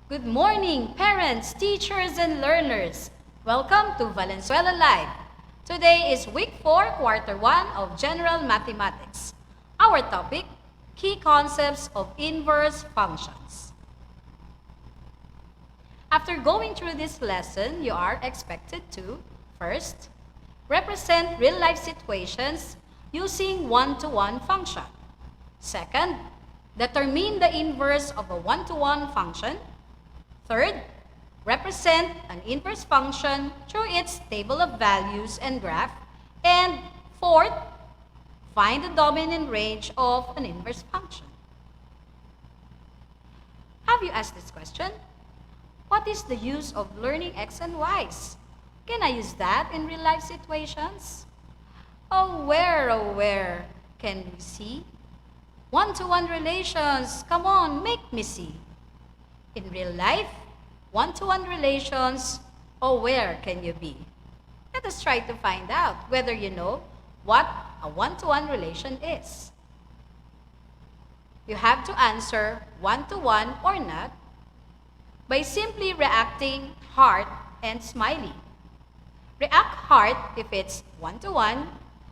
Good morning, parents, teachers, and learners. Welcome to Valenzuela Live. Today is week 4, quarter 1 of General Mathematics. Our topic, key concepts of inverse functions. After going through this lesson, you are expected to, first, represent real-life situations using one-to-one function. Second, determine the inverse of a one-to-one function. Third, represent an inverse function through its table of values and graph. And fourth, find the dominant range of an inverse function. Have you asked this question? What is the use of learning x and y's? Can I use that in real-life situations? Oh, where can we see? One-to-one relations, come on, make me see. In real life, one-to-one relations, oh, where can you be? Let us try to find out whether you know what a one-to-one relation is. You have to answer one-to-one or not by simply reacting heart and smiley. React heart if it's one-to-one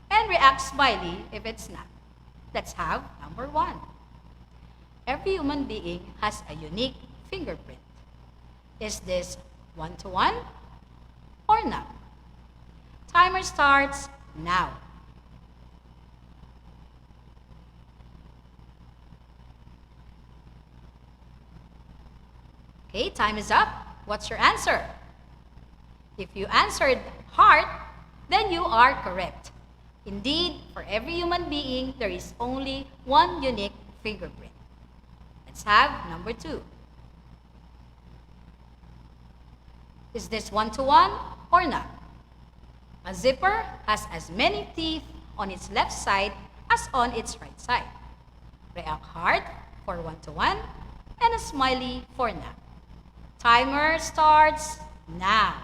and react smiley if it's not. Let's have number 1. Every human being has a unique fingerprint. Is this one-to-one or not? Timer starts now. Okay, time is up. What's your answer? If you answered heart, then you are correct. Indeed, for every human being, there is only one unique fingerprint. Let's have number 2. Is this one-to-one or not? A zipper has as many teeth on its left side as on its right side. React heart for one-to-one and a smiley for not. Timer starts now.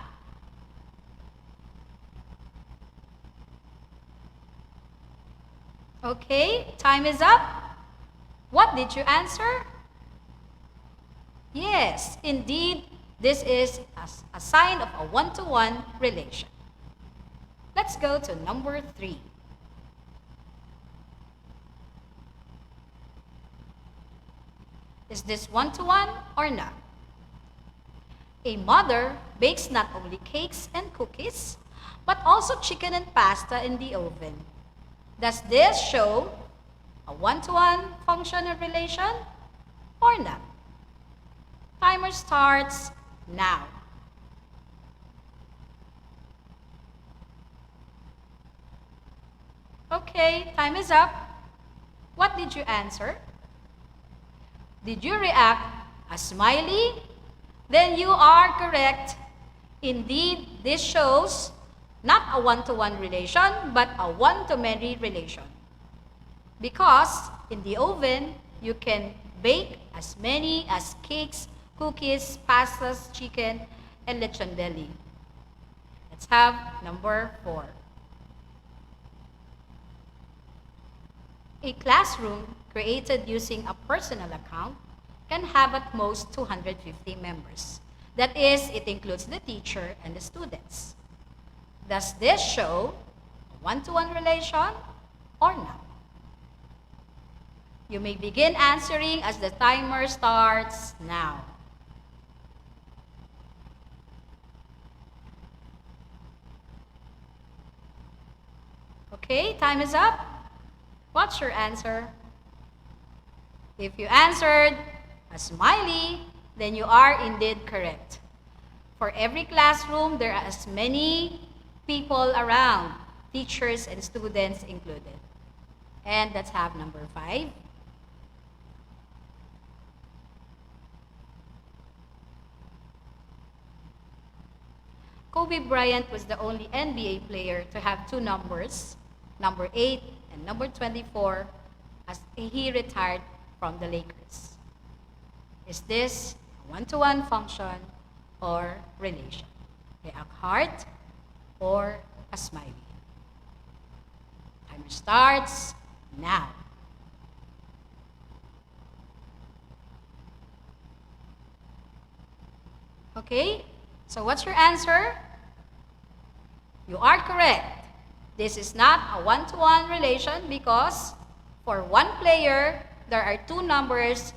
Okay, time is up. What did you answer? Yes, indeed, this is a sign of a one-to-one relation. Let's go to number 3. Is this one-to-one or not? A mother bakes not only cakes and cookies, but also chicken and pasta in the oven. Does this show a one-to-one function or relation or not? Timer starts now. Okay, time is up. What did you answer? Did you react a smiley? Then you are correct. Indeed, this shows not a one-to-one relation, but a one-to-many relation. Because in the oven, you can bake as many as cakes, cookies, pastas, chicken, and lechon belly. Let's have number 4. A classroom created using a personal account can have at most 250 members. That is, it includes the teacher and the students. Does this show a one-to-one relation or not? You may begin answering as the timer starts now. Okay, time is up. What's your answer? If you answered a smiley, then you are indeed correct. For every classroom, there are as many people around, teachers and students included. And let's have number 5. Kobe Bryant was the only NBA player to have 2 numbers, number 8 and number 24, as he retired from the Lakers. Is this a one-to-one function or relation? React heart or a smiley? Timer starts now. Okay? So what's your answer? You are correct. This is not a one-to-one relation because for one player, there are two numbers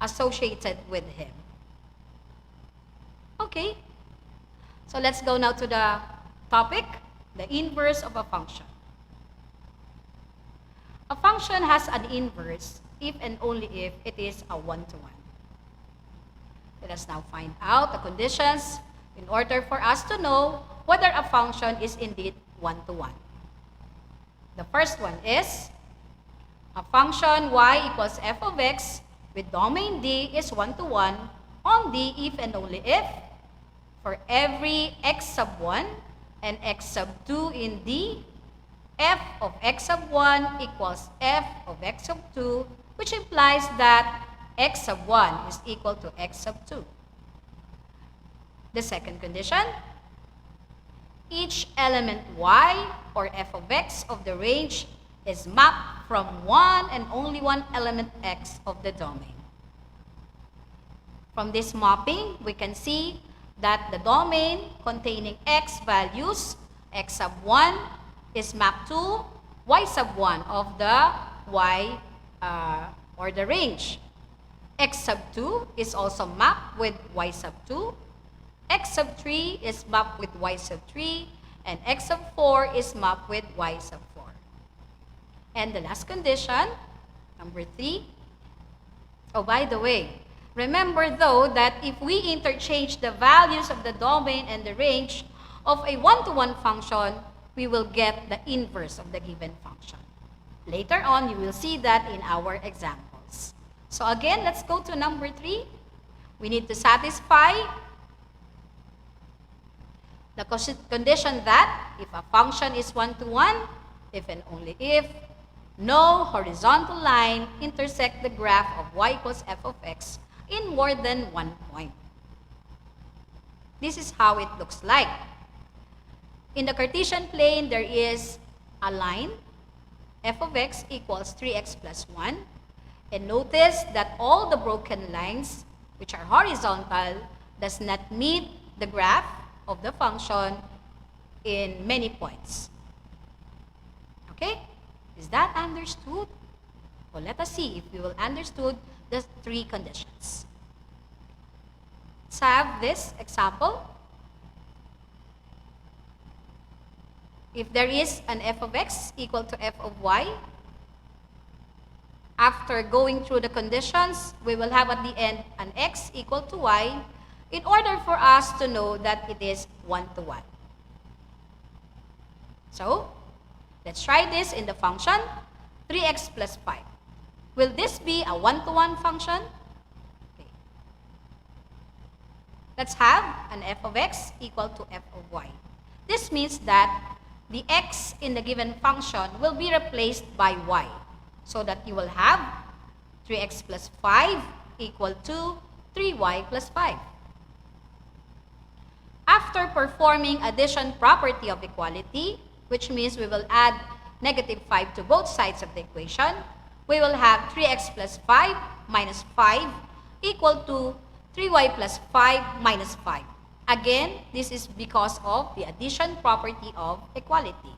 associated with him. Okay? So let's go now to the topic, the inverse of a function. A function has an inverse if and only if it is a one-to-one. Let us now find out the conditions in order for us to know whether a function is indeed one-to-one. The first one is a function y equals f of x with domain D is one-to-one only if and only if for every x sub 1 and x sub 2 in D, f of x sub 1 equals f of x sub 2, which implies that x sub 1 is equal to x sub 2. The second condition, each element y or f of x of the range is mapped from one and only one element x of the domain. From this mapping, we can see that the domain containing x values, x sub 1 is mapped to y sub 1 of the y or the range. X sub 2 is also mapped with y sub 2. X sub 3 is mapped with y sub 3. And x sub 4 is mapped with y sub 4. And the last condition, number 3. Oh, by the way, remember though that if we interchange the values of the domain and the range of a one-to-one function, we will get the inverse of the given function. Later on, you will see that in our examples. So again, let's go to number 3. We need to satisfy the condition that if a function is one-to-one, if and only if no horizontal line intersect the graph of y equals f of x in more than one point. This is how it looks like. In the Cartesian plane, there is a line, f of x equals 3x plus 1. And notice that all the broken lines, which are horizontal, does not meet the graph of the function in many points. Okay? Is that understood? Well, let us see if we will understood the three conditions. Let's have this example. If there is an f of x equal to f of y, after going through the conditions, we will have at the end an x equal to y in order for us to know that it is one-to-one. So, let's try this in the function 3x plus 5. Will this be a one-to-one function? Okay. Let's have an f of x equal to f of y. This means that the x in the given function will be replaced by y, so that you will have 3x plus 5 equal to 3y plus 5. After performing addition property of equality, which means we will add negative 5 to both sides of the equation, we will have 3x plus 5 minus 5 equal to 3y plus 5 minus 5. Again, this is because of the addition property of equality.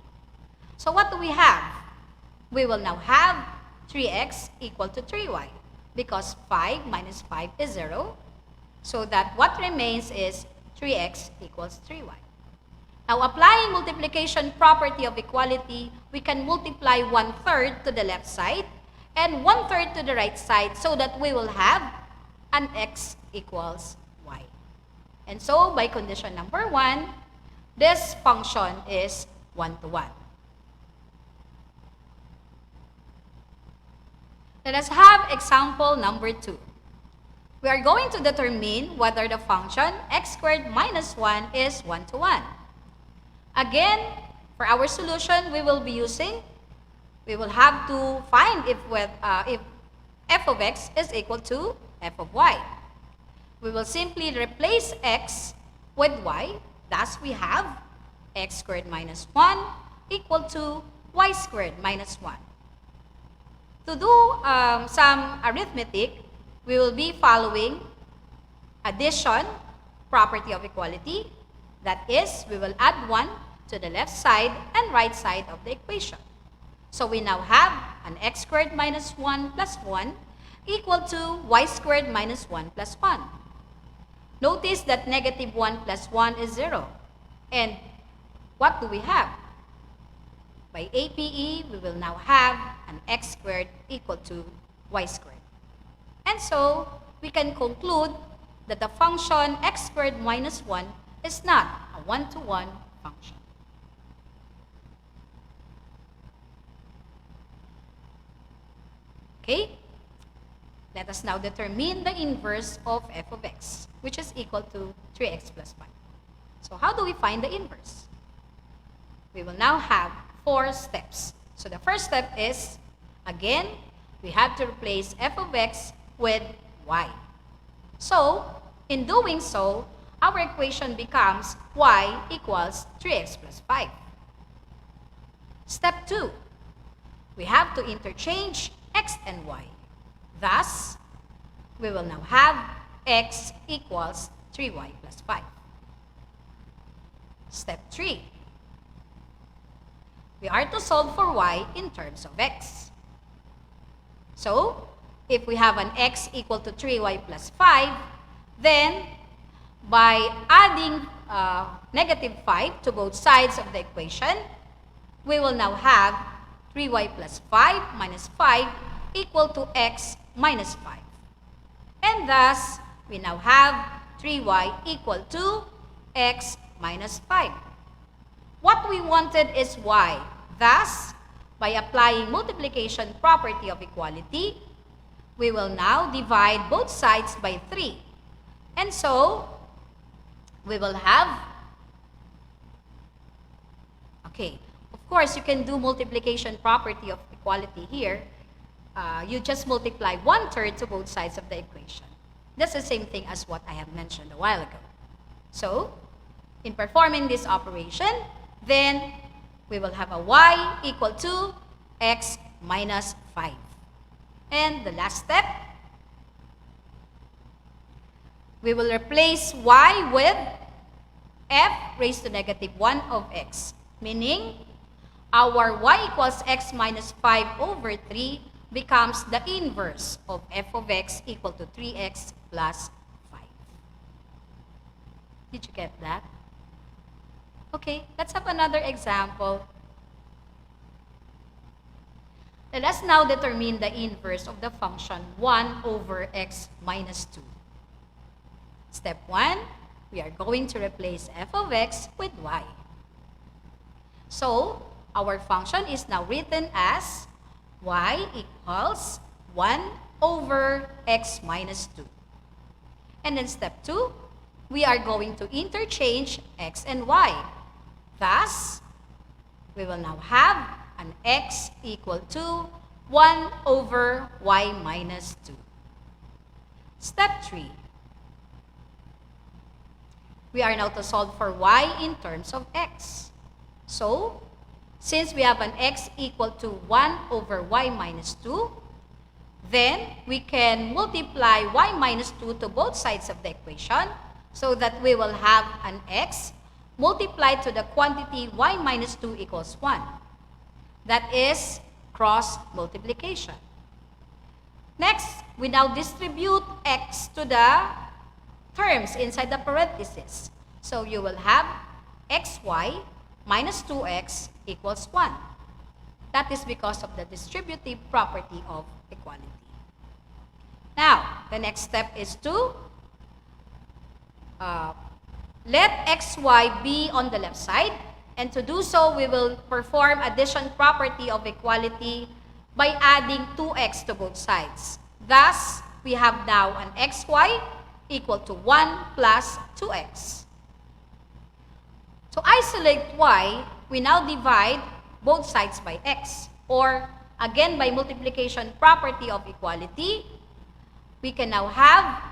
So what do we have? We will now have 3x equal to 3y because 5 minus 5 is 0. So that what remains is 3x equals 3y. Now, applying multiplication property of equality, we can multiply 1/3 to the left side and 1/3 to the right side so that we will have an x equals y. And so, by condition number 1, this function is one-to-one. Let us have example number 2. We are going to determine whether the function x squared minus 1 is one-to-one. Again, for our solution, we will have to find if f of x is equal to f of y. We will simply replace x with y. Thus, we have x squared minus 1 equal to y squared minus 1. To do some arithmetic, we will be following addition property of equality. That is, we will add 1 to the left side and right side of the equation. So we now have an x squared minus 1 plus 1 equal to y squared minus 1 plus 1. Notice that negative 1 plus 1 is 0. And what do we have? By APE, we will now have an x squared equal to y squared. And so, we can conclude that the function x squared minus 1 is not a one-to-one function. Okay? Let us now determine the inverse of f of x, which is equal to 3x plus 5. So how do we find the inverse? We will now have 4 steps. So the first step is, again, we have to replace f of x with y. So, in doing so, our equation becomes y equals 3x plus 5. Step 2, we have to interchange x and y. Thus, we will now have x equals 3y plus 5. Step 3, we are to solve for y in terms of x. So, if we have an x equal to 3y plus 5, then by adding negative 5 to both sides of the equation, we will now have 3y plus 5 minus 5 equal to x minus 5. And thus, we now have 3y equal to x minus 5. What we wanted is y. Thus, by applying multiplication property of equality, we will now divide both sides by 3. And so, we will have, okay, of course, you can do multiplication property of equality here. You just multiply 1/3 to both sides of the equation. That's the same thing as what I have mentioned a while ago. So, in performing this operation, then we will have a y equal to x minus 5. And the last step, we will replace y with f raised to negative 1 of x, meaning our y equals x minus 5 over 3 becomes the inverse of f of x equal to 3x plus 5. Did you get that? Okay, let's have another example. Let us now determine the inverse of the function 1 over x minus 2. Step 1, we are going to replace f of x with y. So, our function is now written as y equals 1 over x minus 2. And then step 2, we are going to interchange x and y. Thus, we will now have an x equal to 1 over y minus 2. Step 3, we are now to solve for y in terms of x. So, since we have an x equal to 1 over y minus 2, then we can multiply y minus 2 to both sides of the equation so that we will have an x multiplied to the quantity y minus 2 equals 1. That is cross multiplication. Next, we now distribute x to the terms inside the parentheses. So you will have xy minus 2x equals 1. That is because of the distributive property of equality. Now, the next step is to let xy be on the left side. And to do so, we will perform addition property of equality by adding 2x to both sides. Thus, we have now an xy equal to 1 plus 2x. To isolate y, we now divide both sides by x. Or, again, by multiplication property of equality, we can now have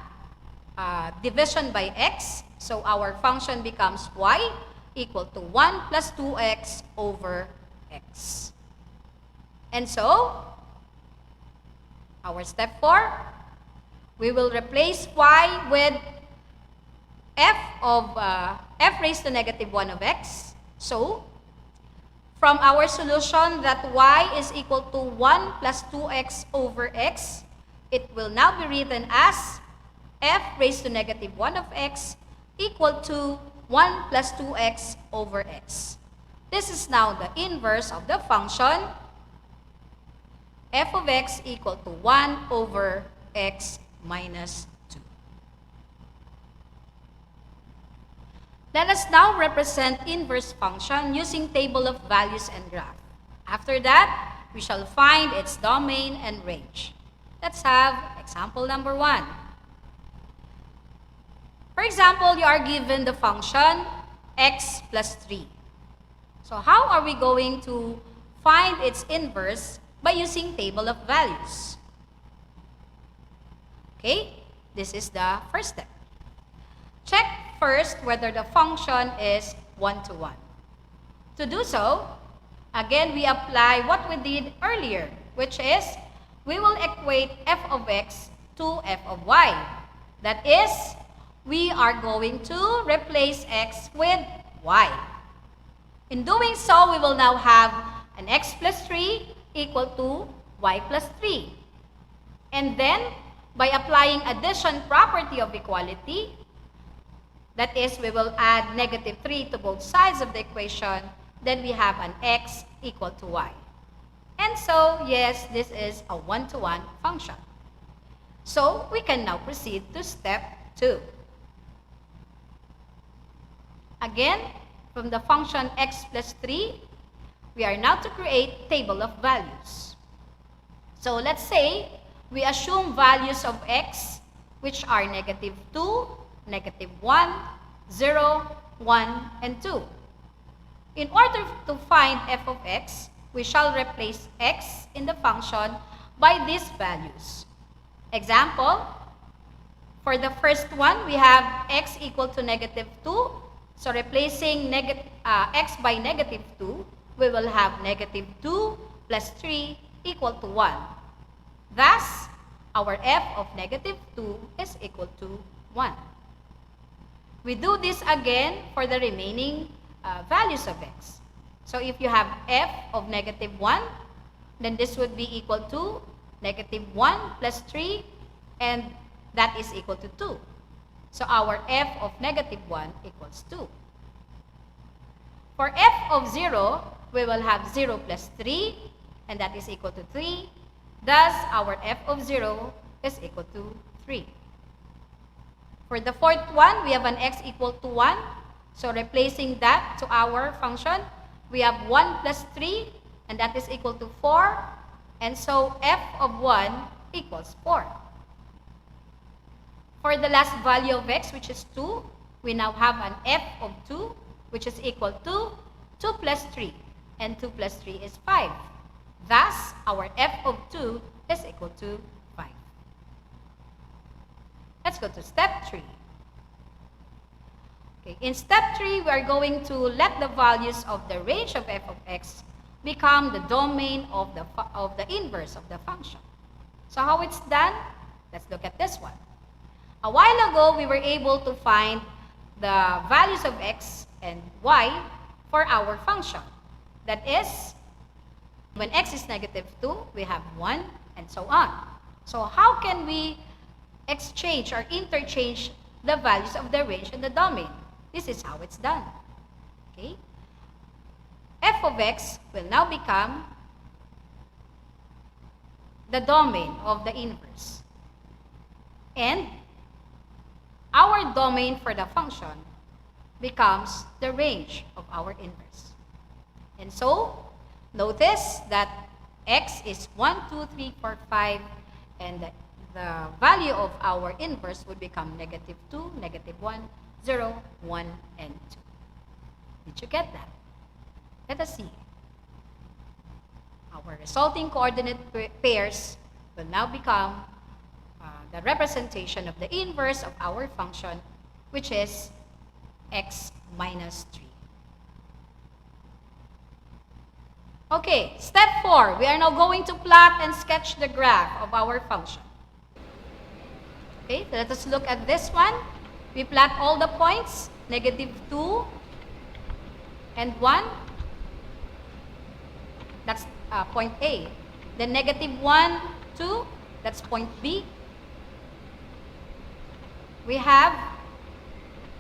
division by x. So, our function becomes y equal to 1 plus 2x over x. And so, our step 4, we will replace y with f raised to negative 1 of x. So, from our solution that y is equal to 1 plus 2x over x, it will now be written as f raised to negative 1 of x equal to 1 plus 2x over x. This is now the inverse of the function f of x equal to 1 over x minus 2. Let us now represent inverse function using table of values and graph. After that, we shall find its domain and range. Let's have example number 1. For example, you are given the function x plus 3. So how are we going to find its inverse? By using table of values. Okay, this is the first step. Check first whether the function is 1-to-1. To do so, again, we apply what we did earlier, which is we will equate f of x to f of y. That is, we are going to replace x with y. In doing so, we will now have an x plus 3 equal to y plus 3. And then, by applying addition property of equality, that is, we will add negative 3 to both sides of the equation, then we have an x equal to y. And so, yes, this is a 1-to-1 function. So, we can now proceed to step 2. Again, from the function x plus 3, we are now to create table of values. So let's say we assume values of x which are negative 2, negative 1, 0, 1, and 2. In order to find f of x, we shall replace x in the function by these values. Example, for the first one, we have x equal to negative 2. So replacing x by negative 2, we will have negative 2 plus 3 equal to 1. Thus, our f of negative 2 is equal to 1. We do this again for the remaining values of x. So if you have f of negative 1, then this would be equal to negative 1 plus 3, and that is equal to 2. So our f of negative 1 equals 2. For f of 0, we will have 0 plus 3, and that is equal to 3. Thus, our f of 0 is equal to 3. For the fourth one, we have an x equal to 1. So replacing that to our function, we have 1 plus 3, and that is equal to 4. And so f of 1 equals 4. For the last value of x, which is 2, we now have an f of 2, which is equal to 2 plus 3. And 2 plus 3 is 5. Thus, our f of 2 is equal to 5. Let's go to step 3. Okay, in step 3, we are going to let the values of the range of f of x become the domain of the inverse of the function. So how it's done? Let's look at this one. A while ago, we were able to find the values of x and y for our function. That is, when x is negative 2, we have 1, and so on. So how can we exchange or interchange the values of the range and the domain? This is how it's done. Okay? F of x will now become the domain of the inverse. And our domain for the function becomes the range of our inverse. And so, notice that x is 1, 2, 3, 4, 5, and the value of our inverse would become negative 2, negative 1, 0, 1, and 2. Did you get that? Let us see. Our resulting coordinate pairs will now become the representation of the inverse of our function, which is x minus 3. Okay, step 4. We are now going to plot and sketch the graph of our function. Okay, let us look at this one. We plot all the points, negative 2 and 1. That's point A. Then negative 1, 2, that's point B. We have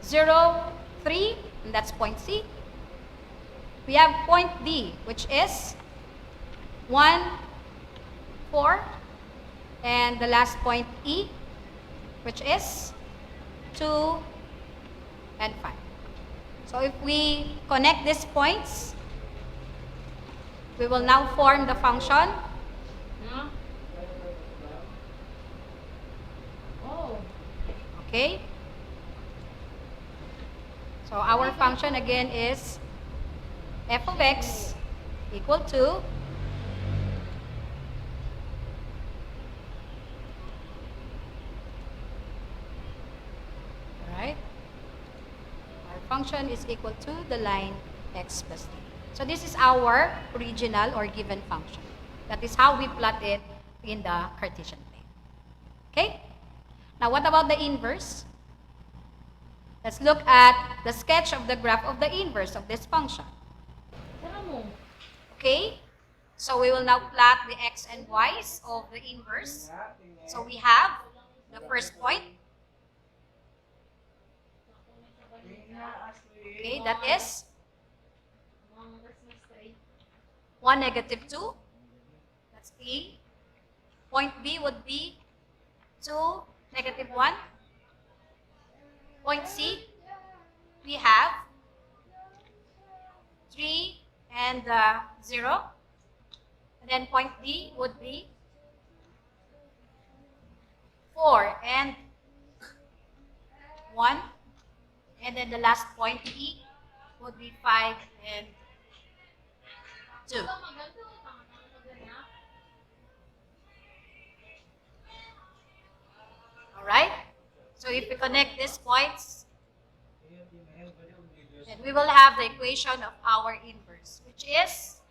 0, 3, and that's point C. We have point D, which is 1, 4, and the last point E, which is 2 and 5. So if we connect these points, we will now form the function. Okay? So our function again is f of x equal to function is equal to the line x plus 3. So this is our original or given function. That is how we plot it in the Cartesian plane. Okay? Now what about the inverse? Let's look at the sketch of the graph of the inverse of this function. Okay? So we will now plot the x and y's of the inverse. So we have the first point. Okay, that is 1, negative 2. That's A. Point B would be 2, negative 1. Point C, we have 3 and 0. And then point D would be 4 and 1. And then the last point, E, would be 5 and 2. Alright? So if we connect these points, then we will have the equation of our inverse, which is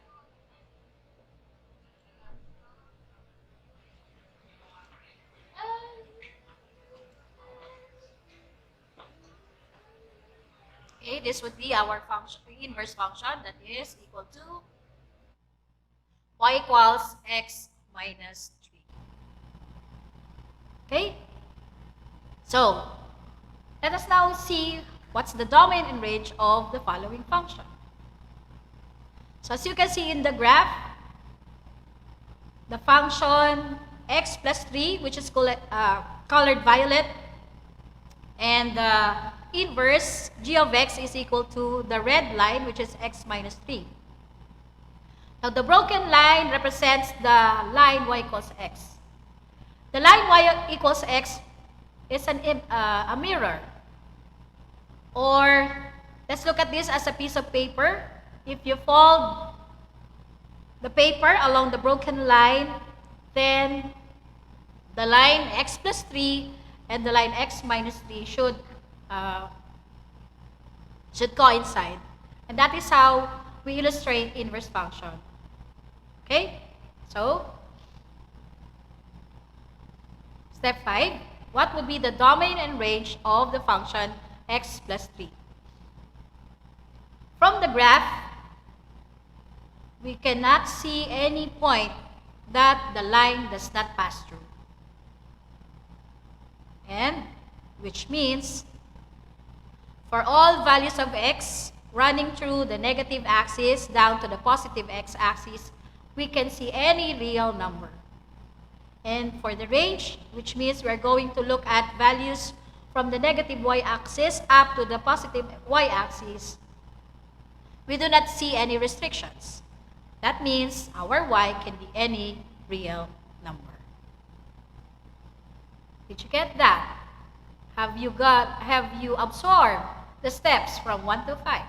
okay, this would be our function, inverse function, that is equal to y equals x minus 3. Okay? So, let us now see what's the domain and range of the following function. So, as you can see in the graph, the function x plus 3, which is colored violet, and the inverse g of x is equal to the red line, which is x minus 3. Now, the broken line represents the line y equals x. The line y equals x is a mirror. Or, let's look at this as a piece of paper. If you fold the paper along the broken line, then the line x plus 3 and the line x minus 3 should coincide. And that is how we illustrate inverse function. Okay? So, step 5. What would be the domain and range of the function x plus 3? From the graph, we cannot see any point that the line does not pass through. And which means for all values of x running through the negative axis down to the positive x-axis, we can see any real number. And for the range, which means we're going to look at values from the negative y-axis up to the positive y-axis, we do not see any restrictions. That means our y can be any real number. Did you get that? Have you absorbed the steps from 1 to 5?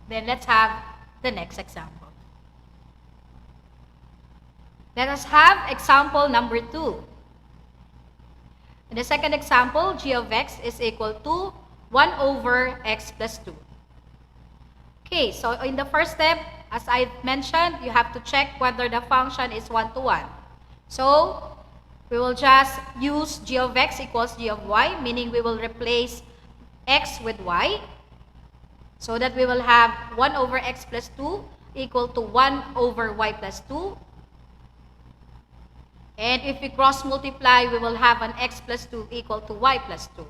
Then let's have the next example. Let us have example number 2. In the second example, g of x is equal to 1 over x plus 2. Okay, so in the first step, as I mentioned, you have to check whether the function is 1 to 1. So, we will just use g of x equals g of y, meaning we will replace x with y, so that we will have 1 over x plus 2 equal to 1 over y plus 2. And if we cross multiply, we will have an x plus 2 equal to y plus 2.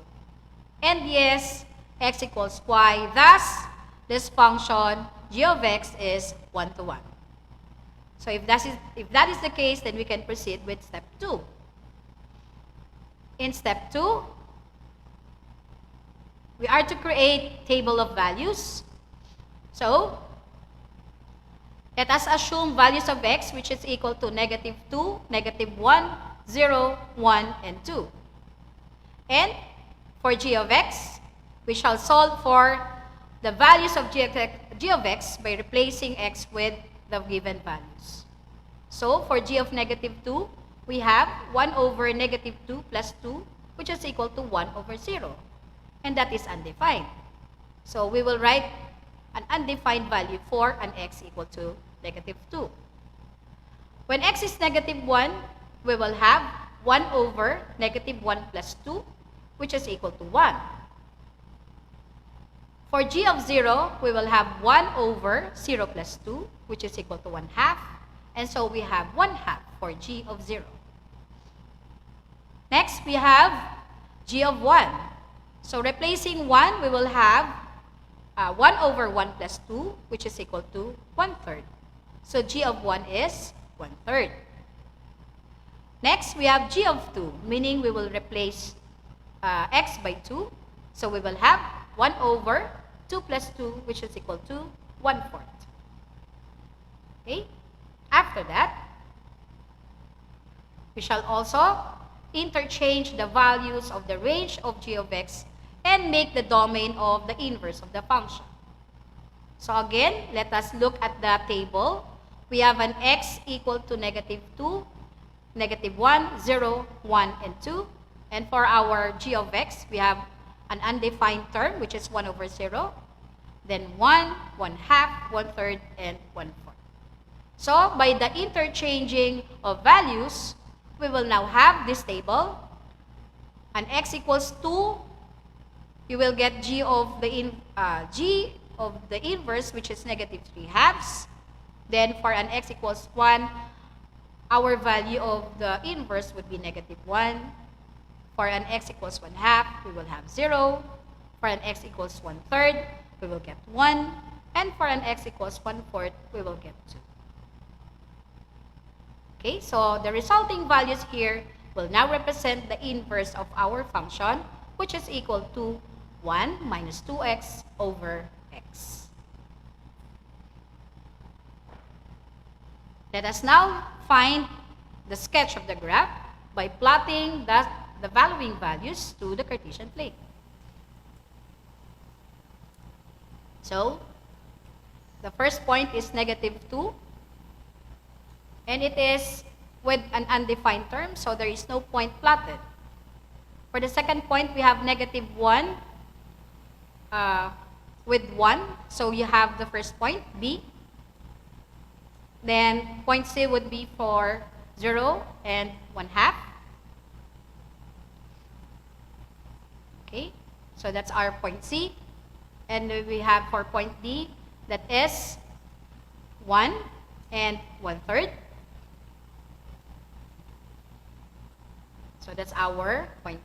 And yes, x equals y. Thus, this function, g of x, is 1 to 1. So if that is the case, then we can proceed with step 2. In step 2, we are to create table of values. So, let us assume values of x which is equal to negative 2, negative 1, 0, 1, and 2. And for g of x, we shall solve for the values of g of x by replacing x with the given values. So, for g of negative 2, we have 1 over negative 2 plus 2, which is equal to 1 over 0. And that is undefined. So, we will write an undefined value for an x equal to negative 2. When x is negative 1, we will have 1 over negative 1 plus 2, which is equal to 1. For g of 0, we will have 1 over 0 plus 2, which is equal to 1 half. And so we have 1 half for g of 0. Next, we have g of 1. So replacing 1, we will have 1 over 1 plus 2, which is equal to 1/3. So g of 1 is 1/3. Next, we have g of 2, meaning we will replace x by 2. So we will have 1 over 2 plus 2, which is equal to 1/4. Okay? After that, we shall also interchange the values of the range of g of x and make the domain of the inverse of the function. So again, let us look at the table. We have an x equal to negative 2, negative 1, 0, 1, and 2. And for our g of x, we have an undefined term, which is 1 over 0. Then 1, 1 half, 1/3, and 1/4. So, by the interchanging of values, we will now have this table. An x equals 2, you will get g of the inverse, which is negative 3 halves. Then, for an x equals 1, our value of the inverse would be negative 1. For an x equals 1 half, we will have 0. For an x equals 1/3, we will get 1. And for an x equals 1/4, we will get 2. Okay, so the resulting values here will now represent the inverse of our function, which is equal to 1 minus 2x over x. Let us now find the sketch of the graph by plotting the valuing values to the Cartesian plane. So, the first point is negative 2. And it is with an undefined term, so there is no point plotted. For the second point, we have negative 1 with 1. So you have the first point, B. Then point C would be for 0 and 1 half. Okay, so that's our point C. And we have for point D, that is 1 and 1/3. So that's our point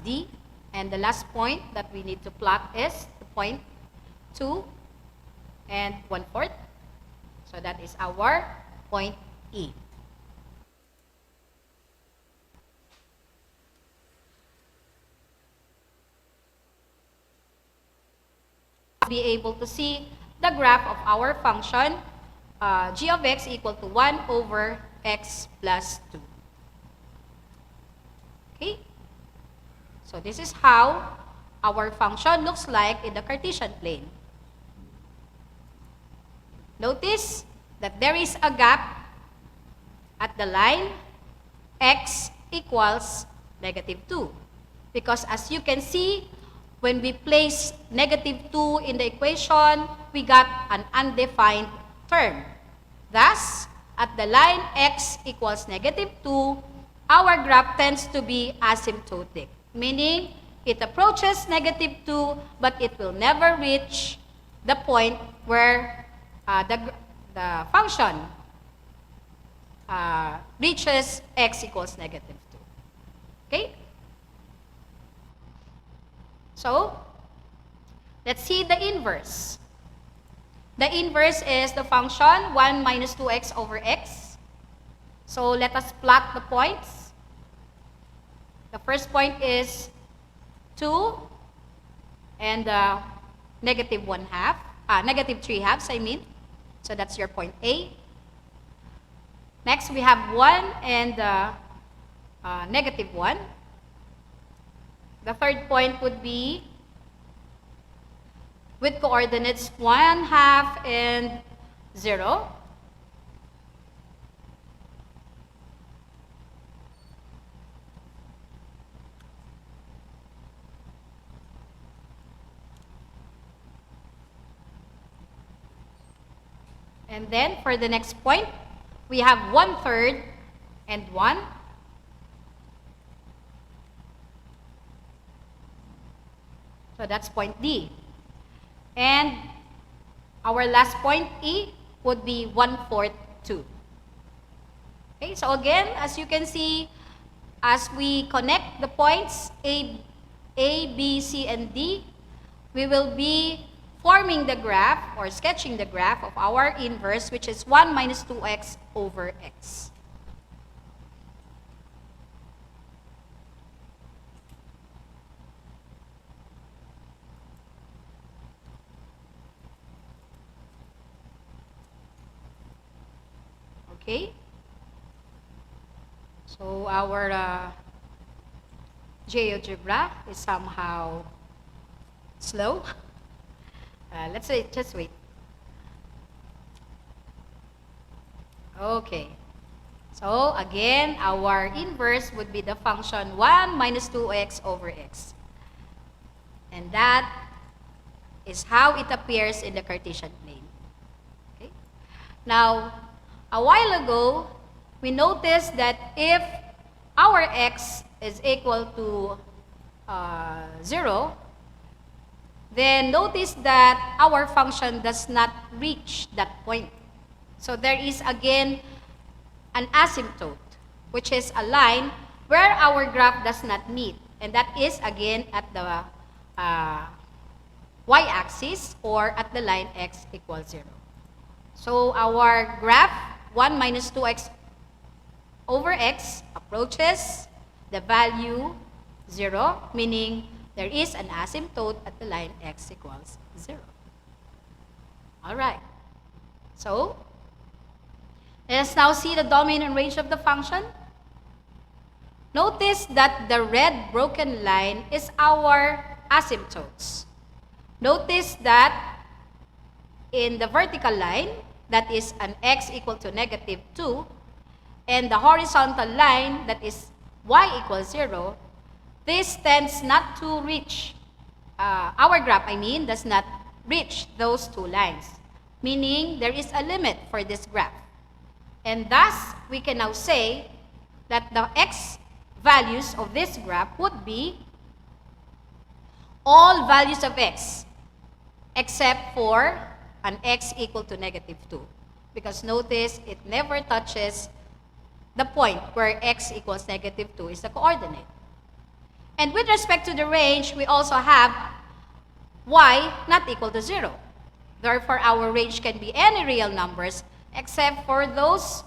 D. And the last point that we need to plot is the point 2 and 1/4. So that is our point E. Be able to see the graph of our function g of x equal to 1 over x plus 2. Okay? So this is how our function looks like in the Cartesian plane. Notice that there is a gap at the line x equals negative 2. Because as you can see, when we place negative 2 in the equation, we got an undefined term. Thus, at the line x equals negative 2, our graph tends to be asymptotic, meaning it approaches -2, but it will never reach the point where the function reaches x equals -2. Okay? So, let's see the inverse. The inverse is the function 1 minus 2x over x. So, let us plot the points. The first point is 2 and -1/2, -3/2, I mean. So, that's your point A. Next, we have 1 and -1. The third point would be with coordinates 1/2 and 0. And then for the next point, we have 1/3 and 1. So that's point D. And our last point, E, would be 1/4, 2. Okay, so again, as you can see, as we connect the points A, B, C, and D, we will be forming the graph or sketching the graph of our inverse, which is 1 minus 2x over x. Okay, so our GeoGebra is somehow slow. Let's say, just wait. Okay, so again, our inverse would be the function 1 minus 2x over x. And that is how it appears in the Cartesian plane. Okay, now, a while ago, we noticed that if our x is equal to 0, then notice that our function does not reach that point. So there is again an asymptote, which is a line where our graph does not meet. And that is again at the y-axis or at the line x equals 0. So our graph 1 minus 2x over x approaches the value 0, meaning there is an asymptote at the line x equals 0. All right. So, let us now see the domain and range of the function. Notice that the red broken line is our asymptotes. Notice that in the vertical line, that is an x equal to -2, and the horizontal line, that is y equals 0, this tends not to reach, our graph, does not reach those two lines, meaning there is a limit for this graph. And thus, we can now say that the x values of this graph would be all values of x, except for an x equal to -2. Because notice, it never touches the point where x equals -2 is the coordinate. And with respect to the range, we also have y not equal to 0. Therefore, our range can be any real numbers except for those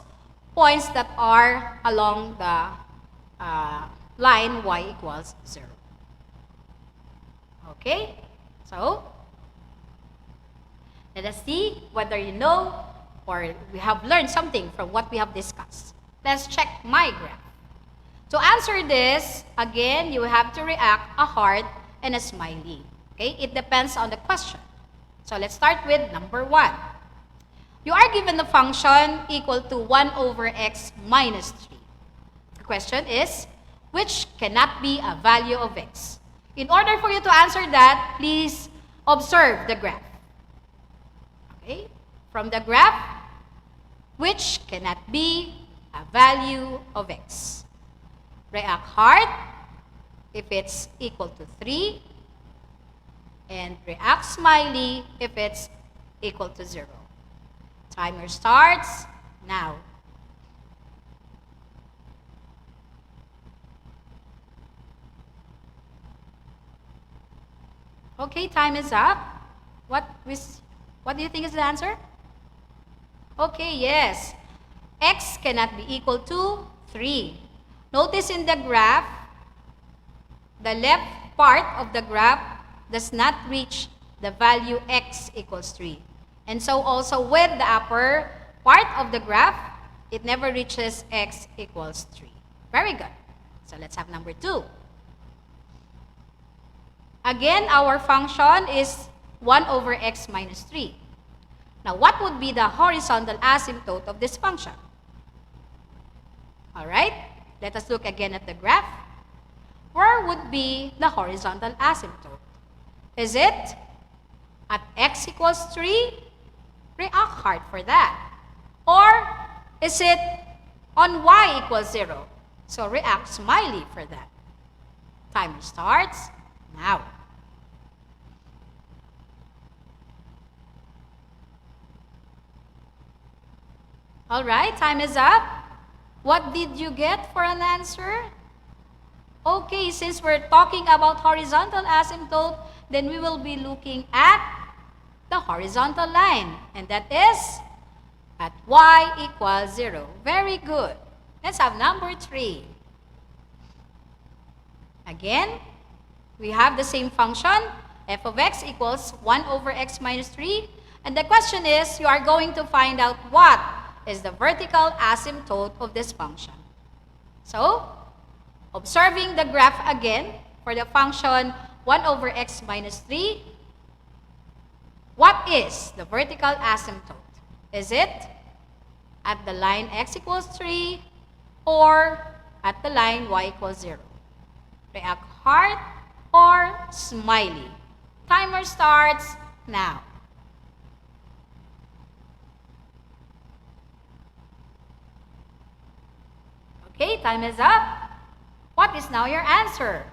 points that are along the line y equals 0. Okay? So, let us see whether you know or we have learned something from what we have discussed. Let's check my graph. To answer this, again, you have to react a heart and a smiley. Okay? It depends on the question. So let's start with number 1. You are given the function equal to 1 over x minus 3. The question is, which cannot be a value of x? In order for you to answer that, please observe the graph. Okay? From the graph, which cannot be a value of x. React heart if it's equal to 3. And react smiley if it's equal to 0. Timer starts now. Okay, time is up. What do you think is the answer? Okay, yes. X cannot be equal to 3. Notice in the graph, the left part of the graph does not reach the value x equals 3. And so also with the upper part of the graph, it never reaches x equals 3. Very good. So let's have number 2. Again, our function is 1 over x minus 3. Now, what would be the horizontal asymptote of this function? All right, let us look again at the graph. Where would be the horizontal asymptote? Is it at x equals 3? React hard for that. Or is it on y equals 0? So react smiley for that. Timer starts now. All right, time is up. What did you get for an answer? Okay, since we're talking about horizontal asymptote, then we will be looking at the horizontal line. And that is at y equals 0. Very good. Let's have number 3. Again, we have the same function. F of x equals 1 over x minus 3. And the question is, you are going to find out what is the vertical asymptote of this function. So, observing the graph again for the function 1 over x minus 3, what is the vertical asymptote? Is it at the line x equals 3 or at the line y equals 0? React heart or smiley? Timer starts now. Okay, time is up. What is now your answer?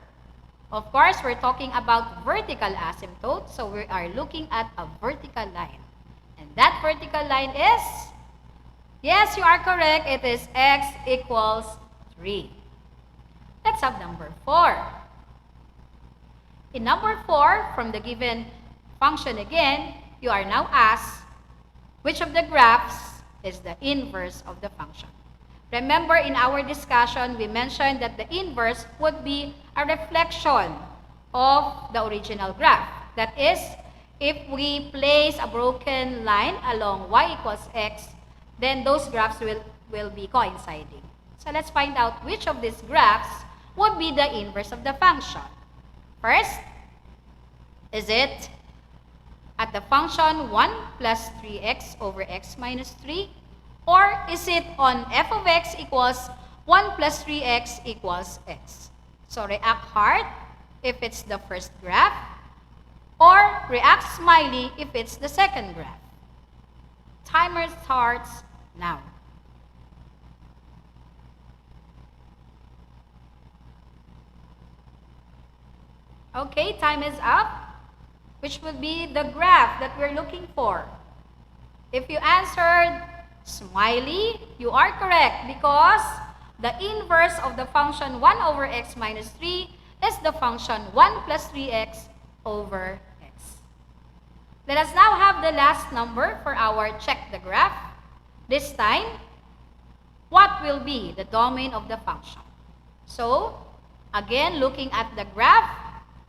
Of course, we're talking about vertical asymptote, so we are looking at a vertical line. And that vertical line is, yes, you are correct, it is x equals 3. Let's have number 4. In number 4, from the given function again, you are now asked which of the graphs is the inverse of the function. Remember, in our discussion, we mentioned that the inverse would be a reflection of the original graph. That is, if we place a broken line along y equals x, then those graphs will be coinciding. So let's find out which of these graphs would be the inverse of the function. First, is it at the function 1 plus 3x over x minus 3? Or is it on f of x equals 1 plus 3x equals x? So react heart if it's the first graph, or react smiley if it's the second graph. Timer starts now. Okay, time is up. Which would be the graph that we're looking for? If you answered smiley, you are correct because the inverse of the function 1 over x minus 3 is the function 1 plus 3x over x. Let us now have the last number for our check the graph. This time, what will be the domain of the function? So, again, looking at the graph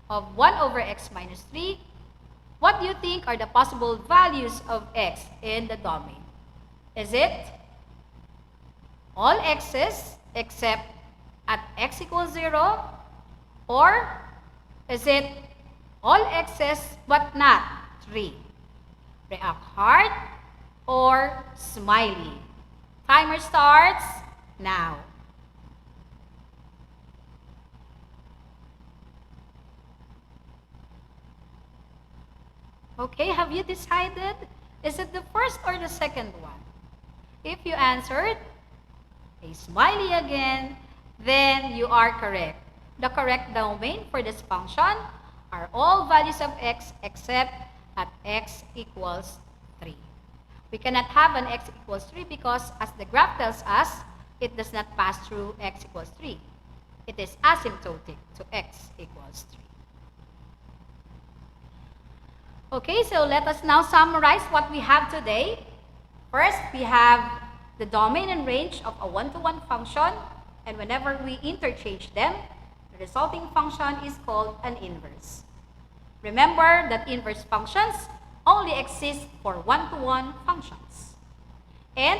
of 1 over x minus 3, what do you think are the possible values of x in the domain? Is it all x's except at x equals 0? Or is it all x's but not 3? React heart or smiley? Timer starts now. Okay, have you decided? Is it the first or the second one? If you answered a smiley again, then you are correct. The correct domain for this function are all values of x except at x equals 3. We cannot have an x equals 3 because as the graph tells us, it does not pass through x equals 3. It is asymptotic to x equals 3. Okay, so let us now summarize what we have today. First, we have the domain and range of a one-to-one function, and whenever we interchange them, the resulting function is called an inverse. Remember that inverse functions only exist for one-to-one functions. And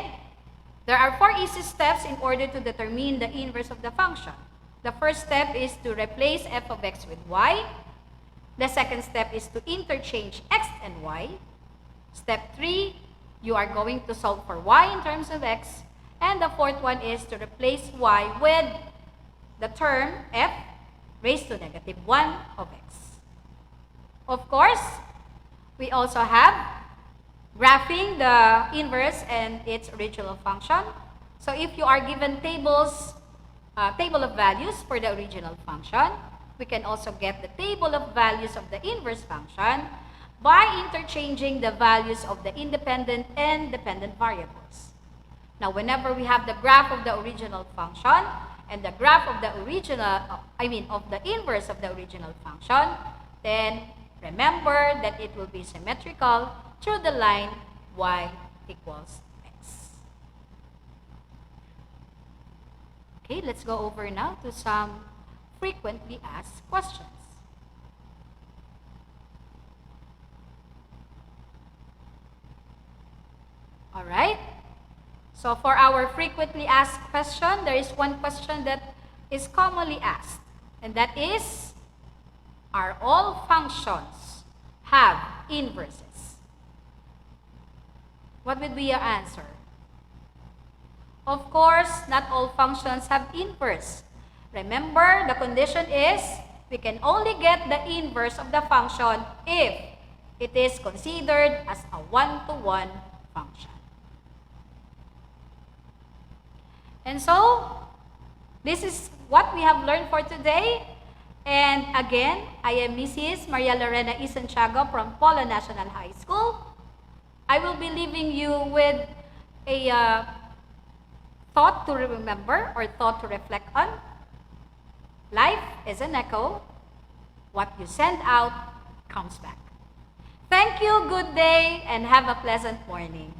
there are 4 easy steps in order to determine the inverse of the function. The first step is to replace f of x with y. The second step is to interchange x and y. Step 3, you are going to solve for y in terms of x. And the fourth one is to replace y with the term f raised to negative 1 of x. Of course, we also have graphing the inverse and its original function. So if you are given table of values for the original function, we can also get the table of values of the inverse function by interchanging the values of the independent and dependent variables. Now, whenever we have the graph of the original function and the graph of the of the inverse of the original function, then remember that it will be symmetrical through the line y equals x. Okay, let's go over now to some frequently asked questions. All right. So for our frequently asked question, there is one question that is commonly asked, and that is, are all functions have inverses? What would be your answer? Of course, not all functions have inverse. Remember, the condition is we can only get the inverse of the function if it is considered as a one-to-one function. And so, this is what we have learned for today. And again, I am Mrs. Maria Lorena E. Santiago from Polo National High School. I will be leaving you with a thought to remember or thought to reflect on. Life is an echo. What you send out comes back. Thank you, good day, and have a pleasant morning.